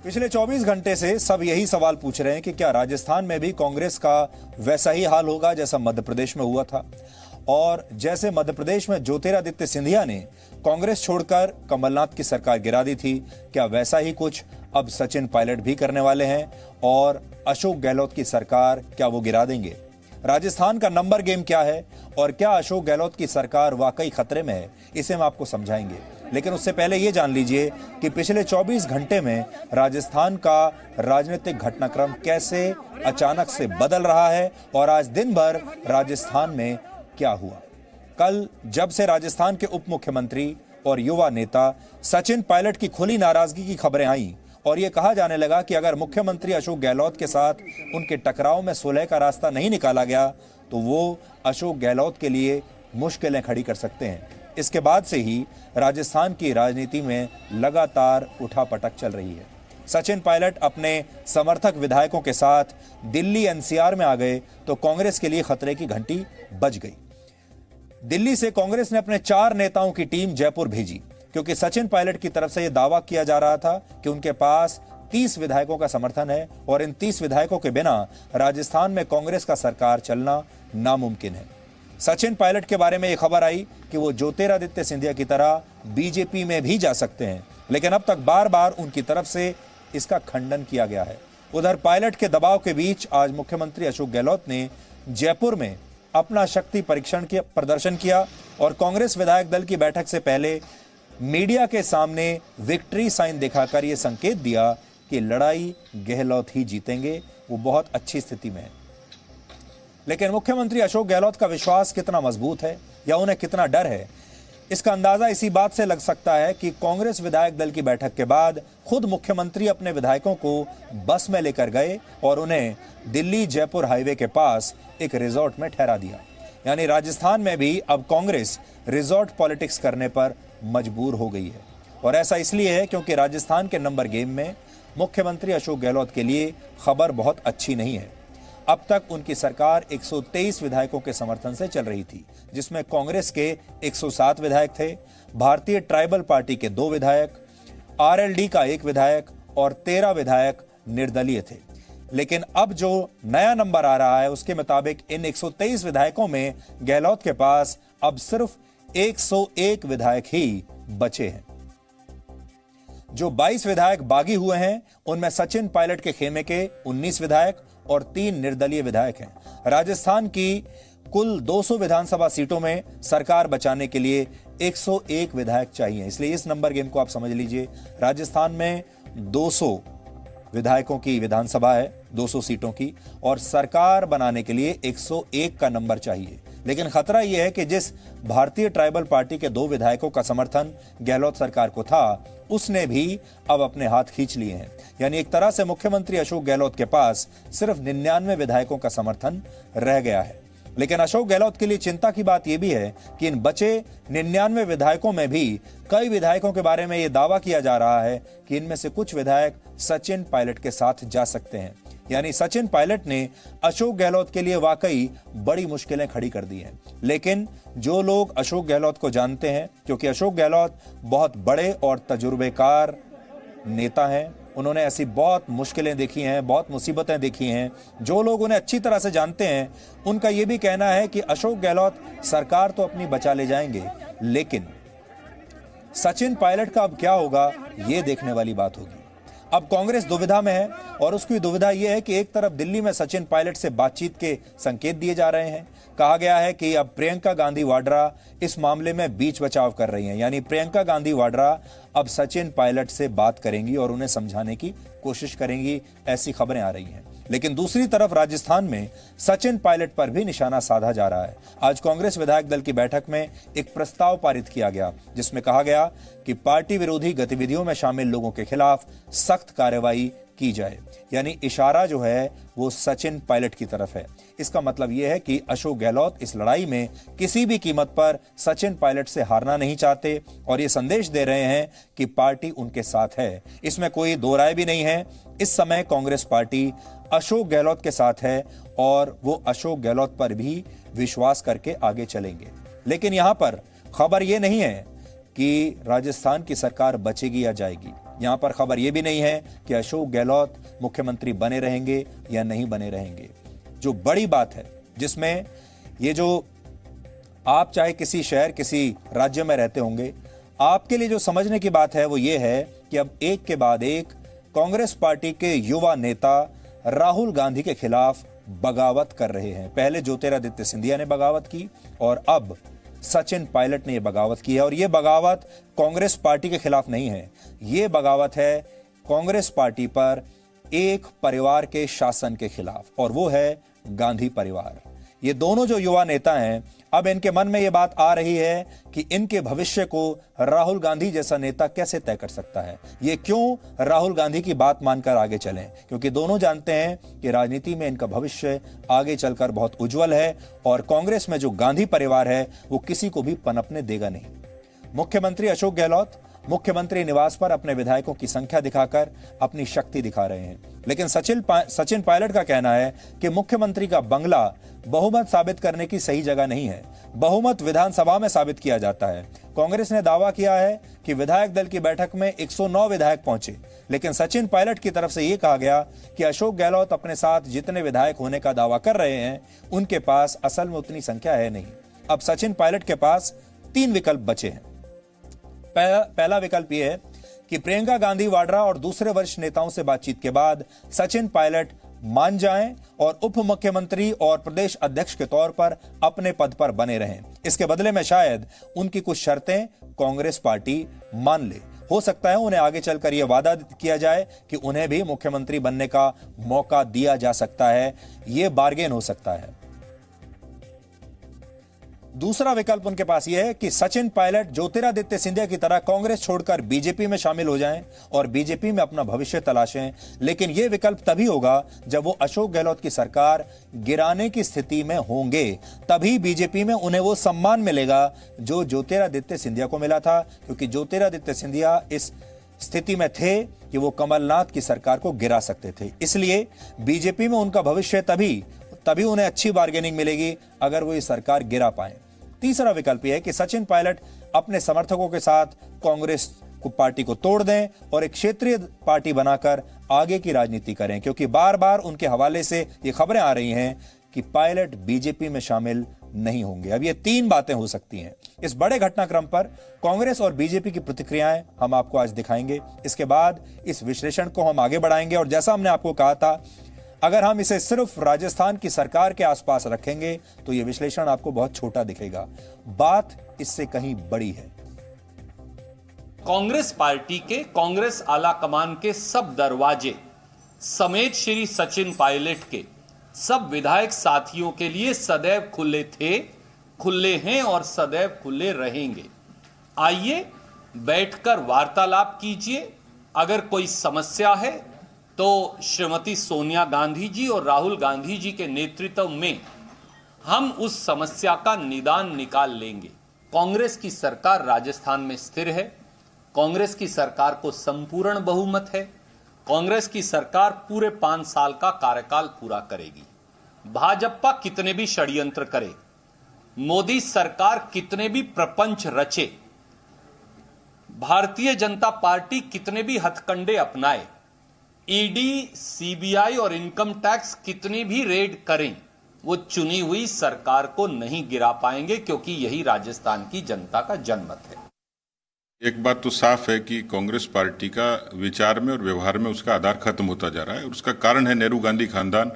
पिछले 24 घंटे से सब यही सवाल पूछ रहे हैं कि क्या राजस्थान में भी कांग्रेस का वैसा ही हाल होगा जैसा मध्य प्रदेश में हुआ था। और जैसे मध्य प्रदेश में ज्योतिरादित्य सिंधिया ने कांग्रेस छोड़कर कमलनाथ की सरकार गिरा दी थी, क्या वैसा ही कुछ अब सचिन पायलट भी करने वाले हैं और अशोक गहलोत की सरकार क्या वो गिरा देंगे। राजस्थान का नंबर गेम क्या है और क्या अशोक गहलोत की सरकार वाकई खतरे में है, इसे हम आपको समझाएंगे। लेकिन उससे पहले ये जान लीजिए कि पिछले 24 घंटे में राजस्थान का राजनीतिक घटनाक्रम कैसे अचानक से बदल रहा है और आज दिन भर राजस्थान में क्या हुआ। कल जब से राजस्थान के उप मुख्यमंत्री और युवा नेता सचिन पायलट की खुली नाराजगी की खबरें आई और यह कहा जाने लगा कि अगर मुख्यमंत्री अशोक गहलोत के साथ उनके टकराव में सुलह का रास्ता नहीं निकाला गया तो वो अशोक गहलोत के लिए मुश्किलें खड़ी कर सकते हैं। इसके बाद से ही राजस्थान की राजनीति में लगातार उठापटक चल रही है। सचिन पायलट अपने समर्थक विधायकों के साथ दिल्ली एनसीआर में आ गए तो कांग्रेस के लिए खतरे की घंटी बज गई। दिल्ली से कांग्रेस ने अपने 4 नेताओं की टीम जयपुर भेजी क्योंकि सचिन पायलट की तरफ से यह दावा किया जा रहा था कि उनके पास 30 विधायकों का समर्थन है और इन 30 विधायकों के बिना राजस्थान में कांग्रेस का सरकार चलना नामुमकिन है। सचिन पायलट के बारे में यह खबर आई कि वो ज्योतिरादित्य सिंधिया की तरह बीजेपी में भी जा सकते हैं, लेकिन अब तक बार बार उनकी तरफ से इसका खंडन किया गया है। उधर पायलट के दबाव के बीच आज मुख्यमंत्री अशोक गहलोत ने जयपुर में अपना शक्ति परीक्षण के प्रदर्शन किया और कांग्रेस विधायक दल की बैठक से पहले मीडिया के सामने विक्ट्री साइन दिखाकर यह संकेत दिया कि लड़ाई गहलोत ही जीतेंगे, वो बहुत अच्छी स्थिति में है। लेकिन मुख्यमंत्री अशोक गहलोत का विश्वास कितना मजबूत है या उन्हें कितना डर है, इसका अंदाजा इसी बात से लग सकता है कि कांग्रेस विधायक दल की बैठक के बाद खुद मुख्यमंत्री अपने विधायकों को बस में लेकर गए और उन्हें दिल्ली जयपुर हाईवे के पास एक रिजॉर्ट में ठहरा दिया। यानी राजस्थान में भी अब कांग्रेस रिजॉर्ट पॉलिटिक्स करने पर मजबूर हो गई है और ऐसा इसलिए है क्योंकि राजस्थान के नंबर गेम में मुख्यमंत्री अशोक गहलोत के लिए खबर बहुत अच्छी नहीं है। अब तक उनकी सरकार 123 विधायकों के समर्थन से चल रही थी, जिसमें कांग्रेस के 107 विधायक थे, भारतीय ट्राइबल पार्टी के 2 विधायक, आरएलडी का 1 विधायक और 13 विधायक निर्दलीय थे। लेकिन अब जो नया नंबर आ रहा है उसके मुताबिक इन 123 विधायकों में गहलोत के पास अब सिर्फ 101 विधायक ही बचे हैं। जो 22 विधायक बागी हुए हैं उनमें सचिन पायलट के खेमे के 19 विधायक और 3 निर्दलीय विधायक हैं। राजस्थान की कुल 200 विधानसभा सीटों में सरकार बचाने के लिए 101 विधायक चाहिए, इसलिए इस नंबर गेम को आप समझ लीजिए। राजस्थान में 200 विधायकों की विधानसभा है, 200 सीटों की, और सरकार बनाने के लिए 101 का नंबर चाहिए। लेकिन खतरा यह है कि जिस भारतीय ट्राइबल पार्टी के 2 विधायकों का समर्थन गहलोत सरकार को था, उसने भी अब अपने हाथ खींच लिए हैं। यानी एक तरह से मुख्यमंत्री अशोक गहलोत के पास सिर्फ 99 विधायकों का समर्थन रह गया है। लेकिन अशोक गहलोत के लिए चिंता की बात यह भी है कि इन बचे 99 विधायकों में भी कई विधायकों के बारे में यह दावा किया जा रहा है कि इनमें से कुछ विधायक सचिन पायलट के साथ जा सकते हैं। यानी सचिन पायलट ने अशोक गहलोत के लिए वाकई बड़ी मुश्किलें खड़ी कर दी हैं। लेकिन जो लोग अशोक गहलोत को जानते हैं, क्योंकि अशोक गहलोत बहुत बड़े और तजुर्बेकार नेता हैं, उन्होंने ऐसी बहुत मुश्किलें देखी हैं, बहुत मुसीबतें देखी हैं, जो लोग उन्हें अच्छी तरह से जानते हैं उनका यह भी कहना है कि अशोक गहलोत सरकार तो अपनी बचा ले जाएंगे, लेकिन सचिन पायलट का अब क्या होगा ये देखने वाली बात होगी। अब कांग्रेस दुविधा में है और उसकी दुविधा यह है कि एक तरफ दिल्ली में सचिन पायलट से बातचीत के संकेत दिए जा रहे हैं। कहा गया है कि अब प्रियंका गांधी वाड्रा इस मामले में बीच बचाव कर रही हैं, यानी प्रियंका गांधी वाड्रा अब सचिन पायलट से बात करेंगी और उन्हें समझाने की कोशिश करेंगी, ऐसी खबरें आ रही हैं। लेकिन दूसरी तरफ राजस्थान में सचिन पायलट पर भी निशाना साधा जा रहा है। आज कांग्रेस विधायक दल की बैठक में एक प्रस्ताव पारित किया गया जिसमें कहा गया कि पार्टी विरोधी गतिविधियों में शामिल लोगों के खिलाफ सख्त कार्रवाई की जाए। यानी इशारा जो है वो सचिन पायलट की तरफ है। इसका मतलब यह है कि अशोक गहलोत इस लड़ाई में किसी भी कीमत पर सचिन पायलट से हारना नहीं चाहते और ये संदेश दे रहे हैं कि पार्टी उनके साथ है। इसमें कोई दो राय भी नहीं है। इस समय कांग्रेस पार्टी अशोक गहलोत के साथ है और वो अशोक गहलोत पर भी विश्वास करके आगे चलेंगे। लेकिन यहां पर खबर यह नहीं है कि राजस्थान की सरकार बचेगी या जाएगी। यहां पर खबर यह भी नहीं है कि अशोक गहलोत मुख्यमंत्री बने रहेंगे या नहीं बने रहेंगे। जो बड़ी बात है, जिसमें ये जो आप चाहे किसी शहर किसी राज्य में रहते होंगे, आपके लिए जो समझने की बात है वो ये है कि अब एक के बाद एक कांग्रेस पार्टी के युवा नेता राहुल गांधी के खिलाफ बगावत कर रहे हैं। पहले ज्योतिरादित्य सिंधिया ने बगावत की और अब सचिन पायलट ने यह बगावत की है। और यह बगावत कांग्रेस पार्टी के खिलाफ नहीं है, यह बगावत है कांग्रेस पार्टी पर एक परिवार के शासन के खिलाफ, और वो है गांधी परिवार। ये दोनों जो युवा नेता हैं, अब इनके मन में यह बात आ रही है कि इनके भविष्य को राहुल गांधी जैसा नेता कैसे तय कर सकता है। ये क्यों राहुल गांधी की बात मानकर आगे चलें, क्योंकि दोनों जानते हैं कि राजनीति में इनका भविष्य आगे चलकर बहुत उज्जवल है और कांग्रेस में जो गांधी परिवार है वो किसी को भी पनपने देगा नहीं। मुख्यमंत्री अशोक गहलोत मुख्यमंत्री निवास पर अपने विधायकों की संख्या दिखाकर अपनी शक्ति दिखा रहे हैं, लेकिन सचिन पायलट का कहना है कि मुख्यमंत्री का बंगला बहुमत साबित करने की सही जगह नहीं है। बहुमत विधानसभा में साबित किया जाता है। कांग्रेस ने दावा किया है कि विधायक दल की बैठक में 109 विधायक पहुंचे, लेकिन सचिन पायलट की तरफ से यह कहा गया कि अशोक गहलोत अपने साथ जितने विधायक होने का दावा कर रहे हैं उनके पास असल में उतनी संख्या है नहीं। अब सचिन पायलट के पास 3 विकल्प बचे हैं। पहला विकल्प यह है कि प्रियंका गांधी वाड्रा और दूसरे वरिष्ठ नेताओं से बातचीत के बाद सचिन पायलट मान जाएं और उप मुख्यमंत्री और प्रदेश अध्यक्ष के तौर पर अपने पद पर बने रहें। इसके बदले में शायद उनकी कुछ शर्तें कांग्रेस पार्टी मान ले। हो सकता है उन्हें आगे चलकर यह वादा किया जाए कि उन्हें भी मुख्यमंत्री बनने का मौका दिया जा सकता है, यह बार्गेन हो सकता है। दूसरा विकल्प उनके पास यह है कि सचिन पायलट ज्योतिरादित्य सिंधिया की तरह कांग्रेस छोड़कर बीजेपी में शामिल हो जाएं और बीजेपी में अपना भविष्य तलाशें, लेकिन यह विकल्प तभी होगा जब वो अशोक गहलोत की सरकार गिराने की स्थिति में होंगे। तभी बीजेपी में उन्हें वो सम्मान मिलेगा जो ज्योतिरादित्य सिंधिया को मिला था, क्योंकि ज्योतिरादित्य सिंधिया इस स्थिति में थे कि वो कमलनाथ की सरकार को गिरा सकते थे। इसलिए बीजेपी में उनका भविष्य तभी उन्हें अच्छी बार्गेनिंग मिलेगी अगर वो ये सरकार गिरा पाए। तीसरा विकल्प यह है कि सचिन पायलट अपने समर्थकों के साथ कांग्रेस पार्टी को तोड़ दें और एक क्षेत्रीय पार्टी बनाकर आगे की राजनीति करें, क्योंकि बार बार उनके हवाले से ये खबरें आ रही हैं कि पायलट बीजेपी में शामिल नहीं होंगे। अब ये 3 बातें हो सकती हैं। इस बड़े घटनाक्रम पर कांग्रेस और बीजेपी की प्रतिक्रियाएं हम आपको आज दिखाएंगे। इसके बाद इस विश्लेषण को हम आगे बढ़ाएंगे और जैसा हमने आपको कहा था, अगर हम इसे सिर्फ राजस्थान की सरकार के आसपास रखेंगे तो यह विश्लेषण आपको बहुत छोटा दिखेगा। बात इससे कहीं बड़ी है। कांग्रेस पार्टी के कांग्रेस आला कमान के सब दरवाजे समेत श्री सचिन पायलट के सब विधायक साथियों के लिए सदैव खुले थे, खुले हैं और सदैव खुले रहेंगे। आइए बैठकर वार्तालाप कीजिए। अगर कोई समस्या है तो श्रीमती सोनिया गांधी जी और राहुल गांधी जी के नेतृत्व में हम उस समस्या का निदान निकाल लेंगे। कांग्रेस की सरकार राजस्थान में स्थिर है। कांग्रेस की सरकार को संपूर्ण बहुमत है। कांग्रेस की सरकार पूरे 5 साल का कार्यकाल पूरा करेगी। भाजपा कितने भी षड्यंत्र करे, मोदी सरकार कितने भी प्रपंच रचे, भारतीय जनता पार्टी कितने भी हथकंडे अपनाए, ईडी, सीबीआई और इनकम टैक्स कितनी भी रेड करें, वो चुनी हुई सरकार को नहीं गिरा पाएंगे, क्योंकि यही राजस्थान की जनता का जनमत है। एक बात तो साफ है कि कांग्रेस पार्टी का विचार में और व्यवहार में उसका आधार खत्म होता जा रहा है। उसका कारण है नेहरू गांधी खानदान।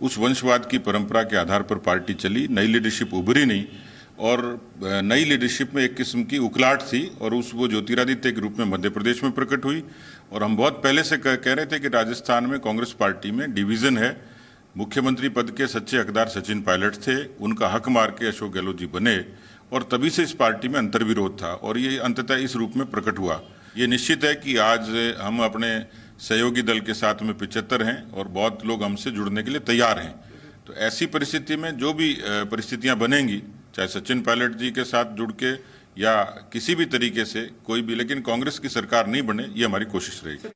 उस वंशवाद की परंपरा के आधार पर पार्टी चली, नई लीडरशिप उभरी नहीं और नई लीडरशिप में एक किस्म की उकलाहट थी और वो ज्योतिरादित्य के रूप में मध्य प्रदेश में प्रकट हुई। और हम बहुत पहले से कह रहे थे कि राजस्थान में कांग्रेस पार्टी में डिवीजन है। मुख्यमंत्री पद के सच्चे हकदार सचिन पायलट थे, उनका हक मार के अशोक गहलोत जी बने और तभी से इस पार्टी में अंतर्विरोध था और ये अंततः इस रूप में प्रकट हुआ। ये निश्चित है कि आज हम अपने सहयोगी दल के साथ में 75 हैं और बहुत लोग हमसे जुड़ने के लिए तैयार हैं। तो ऐसी परिस्थिति में जो भी परिस्थितियां बनेंगी, चाहे सचिन पायलट जी के साथ जुड़ के या किसी भी तरीके से कोई भी, लेकिन कांग्रेस की सरकार नहीं बने, ये हमारी कोशिश रहेगी।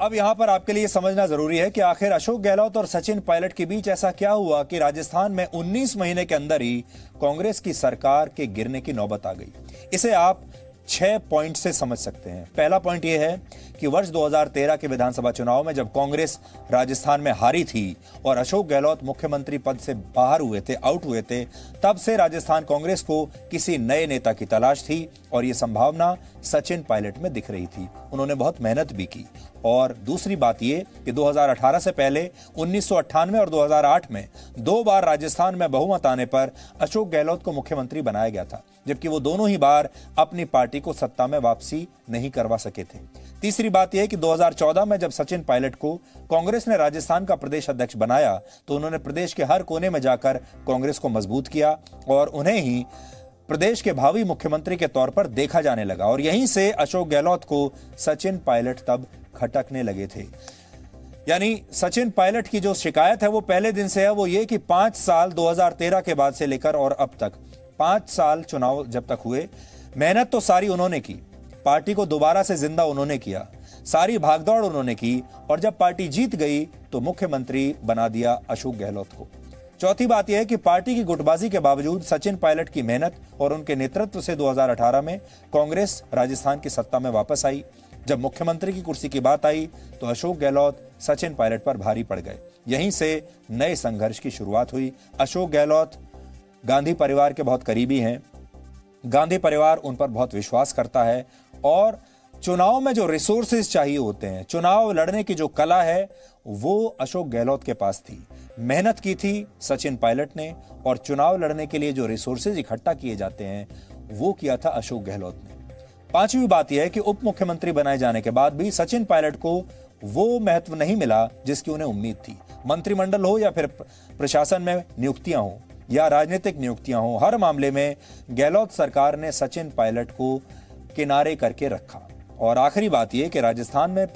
अब यहां पर आपके लिए समझना जरूरी है कि आखिर अशोक गहलोत और सचिन पायलट के बीच ऐसा क्या हुआ कि राजस्थान में 19 महीने के अंदर ही कांग्रेस की सरकार के गिरने की नौबत आ गई। इसे आप 6 पॉइंट से समझ सकते हैं। पहला पॉइंट यह है कि वर्ष 2013 के विधानसभा चुनाव में जब कांग्रेस राजस्थान में हारी थी और अशोक गहलोत मुख्यमंत्री पद से बाहर हुए थे, आउट हुए थे, तब से राजस्थान कांग्रेस को किसी नए नेता की तलाश थी और यह संभावना सचिन पायलट में दिख रही थी। उन्होंने बहुत मेहनत भी की। और दूसरी बात यह कि 2018 से पहले 1998 और 2008 में 2 बार राजस्थान में बहुमत आने पर अशोक गहलोत को मुख्यमंत्री बनाया गया था, जबकि वो दोनों ही बार अपनी पार्टी को सत्ता में वापसी नहीं करवा सके थे। तीसरी बात यह कि 2014 में जब सचिन पायलट को कांग्रेस ने राजस्थान का प्रदेश अध्यक्ष बनाया तो उन्होंने प्रदेश के हर कोने में जाकर कांग्रेस को मजबूत किया और उन्हें ही प्रदेश के भावी मुख्यमंत्री के तौर पर देखा जाने लगा। और यहीं से अशोक गहलोत को सचिन पायलट तब खटकने लगे थे। यानी सचिन पायलट की जो शिकायत है वो पहले दिन से है, वो ये कि 5 साल 2013 के बाद से लेकर और अब तक 5 साल चुनाव जब तक हुए, मेहनत तो सारी उन्होंने की, पार्टी को दोबारा से जिंदा उन्होंने किया, सारी भागदौड़ उन्होंने की और जब पार्टी जीत गई तो मुख्यमंत्री बना दिया अशोक गहलोत को। चौथी बात यह है कि पार्टी की गुटबाजी के बावजूद सचिन पायलट की मेहनत और उनके नेतृत्व से 2018 में कांग्रेस राजस्थान की सत्ता में वापस आई। जब मुख्यमंत्री की कुर्सी की बात आई तो अशोक गहलोत सचिन पायलट पर भारी पड़ गए। यहीं से नए संघर्ष की शुरुआत हुई। अशोक गहलोत गांधी परिवार के बहुत करीबी हैं, गांधी परिवार उन पर बहुत विश्वास करता है और चुनाव में जो रिसोर्सेज चाहिए होते हैं, चुनाव लड़ने की जो कला है, वो अशोक गहलोत के पास थी। मेहनत की थी सचिन पायलट ने और चुनाव लड़ने के लिए जो रिसोर्सेज इकट्ठा किए जाते हैं वो किया था अशोक गहलोत ने। पांचवी बात यह है कि उप मुख्यमंत्री बनाए जाने के बाद भी सचिन पायलट को वो महत्व नहीं मिला जिसकी उन्हें उम्मीद थी। मंत्रिमंडल हो या फिर प्रशासन में नियुक्तियां हो या राजनीतिक नियुक्तियां हो, हर मामले में गहलोत सरकार ने सचिन पायलट को किनारे करके रखा। और आखिरी बात यह कि राजस्थान में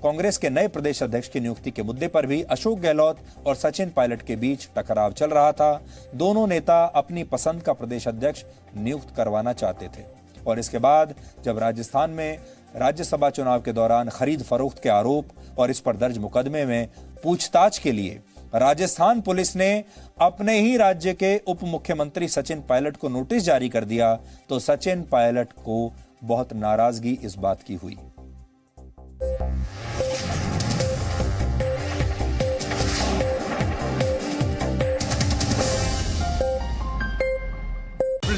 कांग्रेस के नए प्रदेश अध्यक्ष की नियुक्ति के मुद्दे पर भी अशोक गहलोत और सचिन पायलट के बीच टकराव चल रहा था। दोनों नेता अपनी पसंद का प्रदेश अध्यक्ष नियुक्त करवाना चाहते थे और इसके बाद जब राजस्थान में राज्यसभा चुनाव के दौरान खरीद फरोख्त के आरोप और इस पर दर्ज मुकदमे में पूछताछ के लिए राजस्थान पुलिस ने अपने ही राज्य के उप मुख्यमंत्री सचिन पायलट को नोटिस जारी कर दिया तो सचिन पायलट को बहुत नाराजगी इस बात की हुई।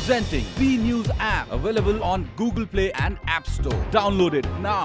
Presenting V News app, available on Google Play and App Store. Download it now.